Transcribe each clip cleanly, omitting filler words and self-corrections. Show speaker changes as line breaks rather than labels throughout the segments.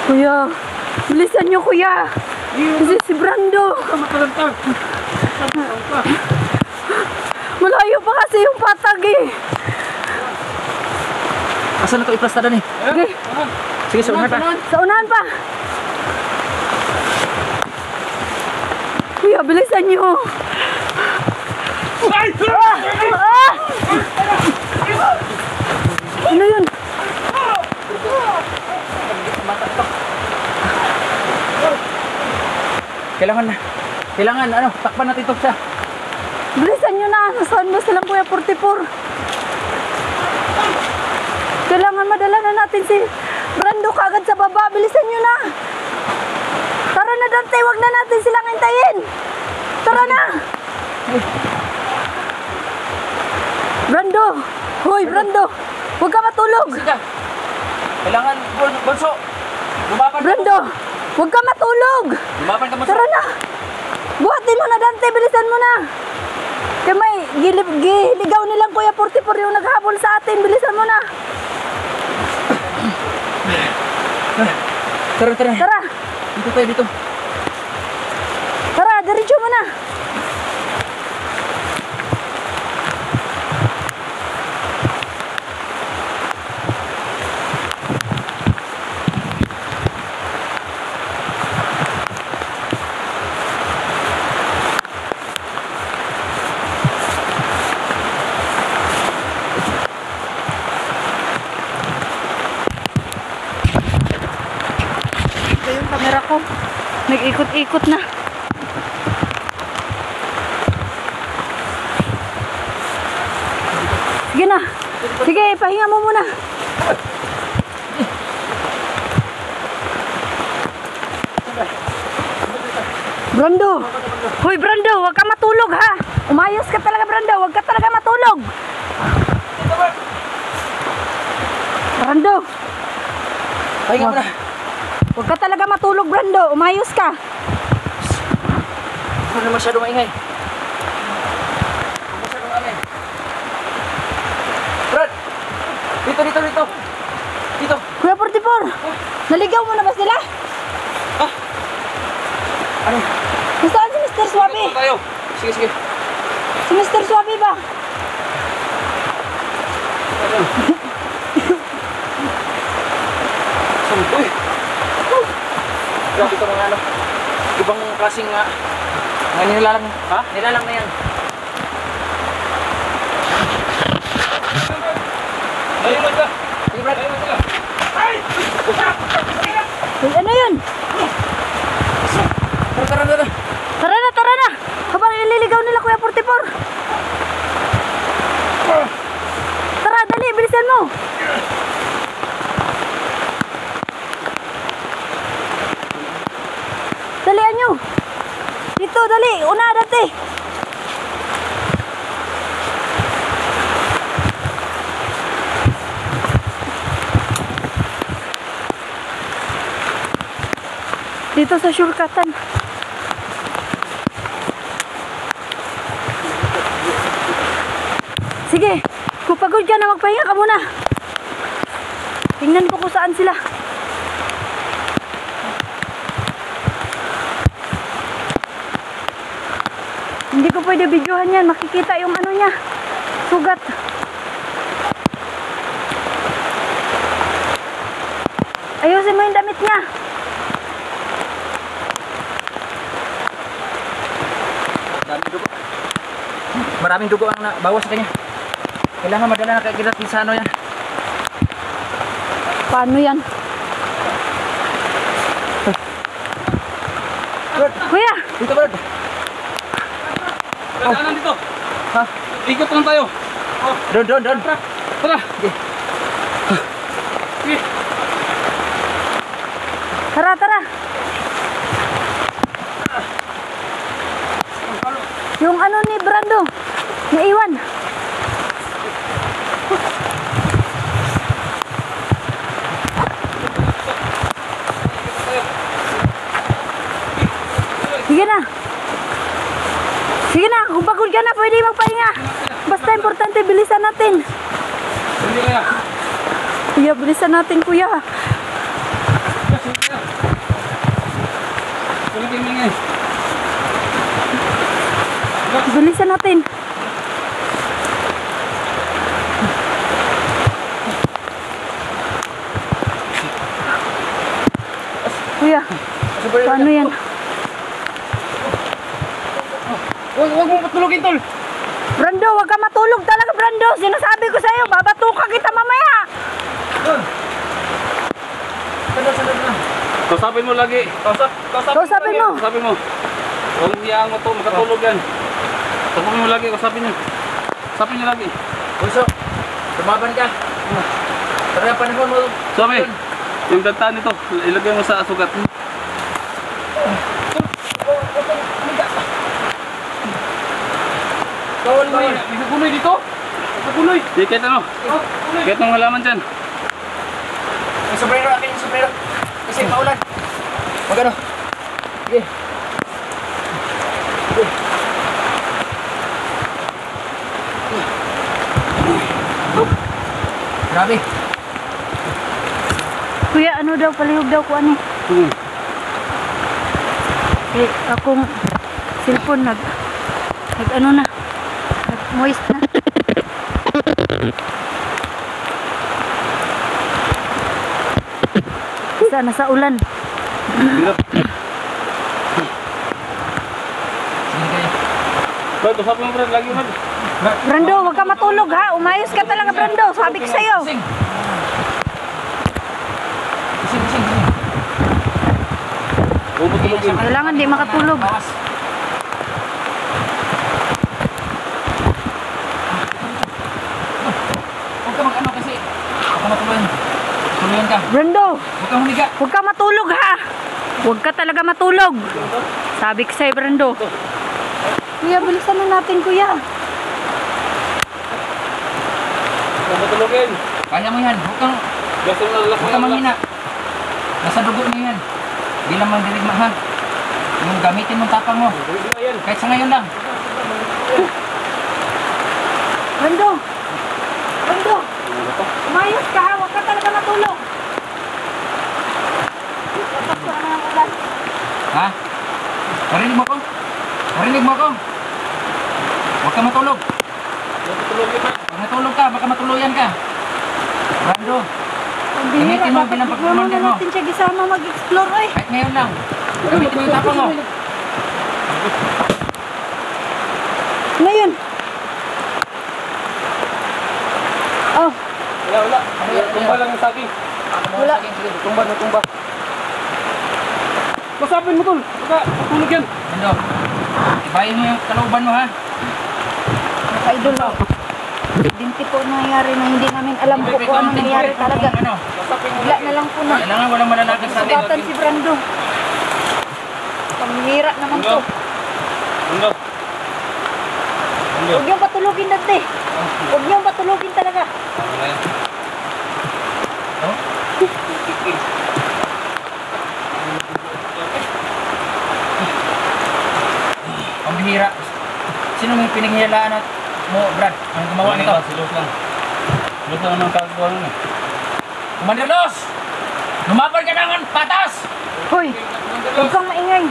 Kuya, bilisan nyo kuya. Kasi si Brando. Malayo pa kasi yung patag eh.
Asan na ito iplastada ni?
Okay.
Sige, sa unahan pa.
Sa unahan pa. Kuya, bilisan nyo. Ano yun?
Kailangan ano, takpan natin ito siya.
Bilisan nyo na. Nasaan ba silang Kuya 44? Kailangan madala na natin si Brando kagad sa baba. Bilisan nyo na. Tara na Dante, wag na natin silang hintayin. Tara na. Brando. Hoy Brando. Huwag ka matulog.
Kailangan, Bonso. Lumapan ka.
Brando. Huwag ka matulog.
Lumapan ka, Bonso.
Tara na. Buhatin mo na Dante. Bilisan mo na. Kaya may giligaw nilang Kuya 44 yung naghabol sa atin. Bilisan mo na.
Tara.
Tara.
Dito tayo, dito.
Tara, diretso mo na. Ito yung camera ko. Nag-ikot-ikot na. Sige na. Sige, pahinga mo muna. Brando. Hoy Brando, huwag ka matulog ha. Umayos ka talaga Brando, huwag ka talaga matulog. Brando.
Pahinga mo na.
Huwag ka talaga matulog Brando, umayos ka.
Huwag na masyadong maingay. Masyadong amay. Brad! Dito. Dito.
Kuya 44, naligaw mo na ba sila?
Ah! Ano?
Nasaan si Mr. Swabe?
Dito tayo. Sige.
Si Mr. Swabe ba?
Ano? Uy! Grabe ito mga ano. Ibang klaseng mga nilalang. Ha? Nilalang na yan. Ayun ka! Sige Brad!
Uy, ano yun?
Tara.
Tara na! Habang ililigaw nila Kuya 44. Tara, dali, bilisan mo. Dalian nyo. Dito, dali. Una, dati. Dito sa shortcutan. Sige, kung pagod ka na, magpahinga ka muna. Tingnan ko kung saan sila. Hindi ko pwede videohan yan. Makikita yung ano niya. Sugat. Ayusin mo yung damit niya.
Maraming dugo ang bawas sa kanya. Kailangan madala na kay sa ano yan.
Paano yan? Kuya!
Dito Brad!
Daanan dito.
Ha?
Ikot lang tayo.
Doon.
Tara. Sige.
Tara. Yung ano ni Brando, naiwan. Sige na, kung pagod ka na, pwede magpahinga. Basta importante, bilisan natin.
Hindi kaya.
Kuya, bilisan natin kuya.
Sige kaya. Kulitin mo nga.
Bilisan natin. Kuya, paano yan?
Huwag mong patulogin, tol.
Brando, wag ka matulog talaga, Brando. Sinasabi ko sa'yo, babatuka kita mamaya.
Kausapin mo lagi.
Kausapin mo.
Kausapin mo. Huwag hiyaan mo to, makatulog yan. Kausapin mo lagi, kausapin niyo. Kausapin niyo lagi.
Bunso, lumaban ka. Tara, panahon mo.
Sabi, yung dagtaan nito, ilagay mo sa sugat.
Bawal mo.
May naguloy dito. Naguloy. Di, kahit ano. Kahit nang halaman dyan.
Yung sombrero, akin yung sombrero. Kasi maulan. Magano? Sige. Sige. Grabe.
Kuya, ano daw, palihog daw ko ani. Eh, akong cellphone nag ano na, nag moist na. Isa na sa ulan.
Hirap.
Sige kayo.
Brad, kausapin mo, Brad. Lagi, Brad.
Brando, wag ka matulog ha. Umayos ka talaga, Brando. Sabi ko sa'yo.
Gising. Gising, gising, gising.
Huwag patulogin.
Kailangan di makatulog.
Bawas. Huwag ka mag-ano kasi. Huwag ka matuluyan. Tuluyan ka.
Brando,
Huwag kang humiga.
huwag ka matulog ha. Huwag ka talaga matulog. Sabi ko sa'yo, Brando. Kuya, bilisan na natin, kuya.
Huwag patulogin.
Kaya mo yan. Huwag kang
Basta mo nalak
Huwag ka manghina. Nasa dugo mo yan. Di lang mandirigma ha. Yung gamitin mong tapang mo. Kahit sa ngayon lang.
Brando! Brando! Umayos ka ha, huwag ka talaga matulog. Papasok na ang ulan.
Ha? Narinig mo ako? Narinig mo ako? Huwag ka matulog. Pag natulog ka, baka matuluyan ka. Brando,
Ang bihira,
Gamitin mo
dapat
bilang
bigyan
pag-commander
na
mo.
natin siya gisama mag-explore eh.
kahit ngayon lang. Gamitin mo yung tapang mo.
Ngayon. Oh,
Wala. Tumba lang yung saking.
Wala.
Tumba na tumba. Kausapin mo, tol. Baka patulog yan.
Brando, ibayin mo yung kalooban mo ha.
naka-idol oh. Dinti po nangyayari na hindi namin alam po kung ano nangyayari talaga.
Ano?
Bigla na lang po na.
Kailangan walang mananakit sa atin.
Sugatan si Brando. Pamihira naman to.
Ano?
Huwag niyong patulogin dati. Huwag niyong patulogin talaga.
Pambihira. Sino may pinaghihilaan at mo, Brad? Ang gumawa nito?
Silos lang. Silos lang ang kagawa nun eh.
Commander Los! Lumaban ka ng patas!
Hoy, huwag kang maingay.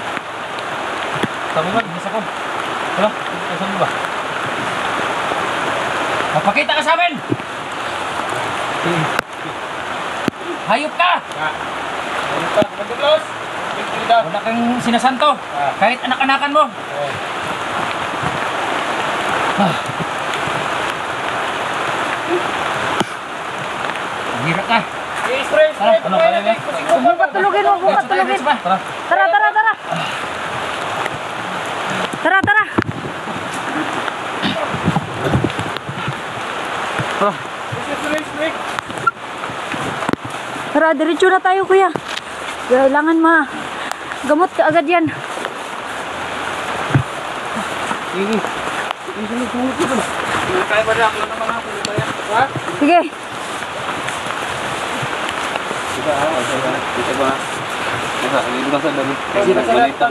Sabi ba? Bisa ko. Wala? Saan mo ba?
Magpakita ka sa amin! Hayop ka!
Commander Los!
Wala kang sinasanto. Kahit anak-anakan mo. Hirap ka. Tara,
Ano kaya niya?
Huwag mong patulogin, huwag mong patulogin.
Tara.
Tara, tara, tara. Tara, tara. Tara, diretso na tayo, kuya. Kailangan gamot ka agad yan.
Kaya ba na? Ano naman ako? Ha?
Sige.
Kita ha? Kita ba? Masa, hindi ba sa dali? Manita.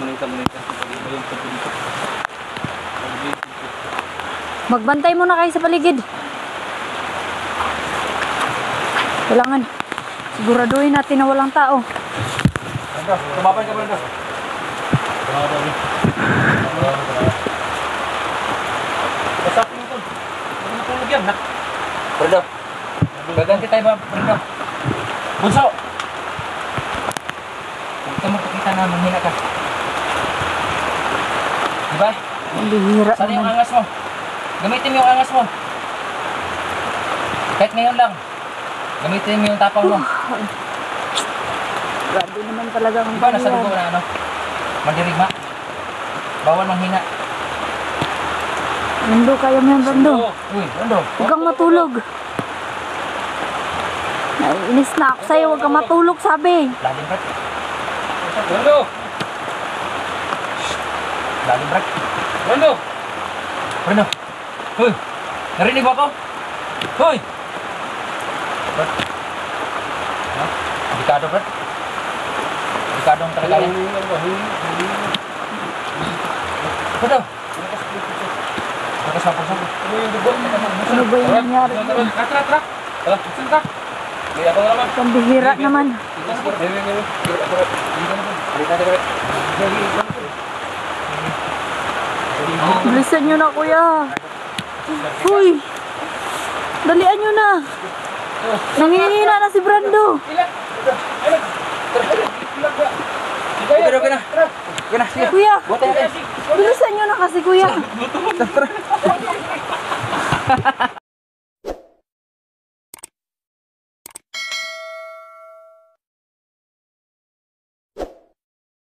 Magbantay muna kayo sa paligid. Kailangan siguraduhin natin na walang tao.
Lumaban ka, Brando.
Kasapin mo, tol. Huwag ka matulog yan, ha?
Brando. Gaganti tayo ba, Brando? Bunso! Huwag ka magpakita na manghina ka. Diba?
Ang bihira
Saan yung
naman.
angas mo? Gamitin mo yung angas mo. Kahit ngayon lang. Gamitin mo yung tapang mo.
Grabe naman talaga ang
Diba nasa lugo
bihira.
na ano? Mandirigma. Bawal manghina.
Brando, kaya mo yan, Brando.
Uy, Brando.
Huwag kang matulog. Naiinis na ako sa'yo, huwag kang matulog, sabi.
Lalim, Brad.
Brando!
Lalim, Brad.
Brando!
Brando. Hoy! Narinig mo ako? Hoy! Brad. Ha? Delikado, Brad. Delikado ang talaga yan. Brando. Lakas ako sa
Ano ba yung nangyari?
Tara. Tara, saan ka? May ako na naman.
Ang bihira naman. Bilisan nyo na, kuya. Uy! Dalian nyo na. Nangihina na si Brando.
Okay na. Okay na, sige.
Kuya,
Buhat tayo natin.
bilisan nyo na kasi, kuya.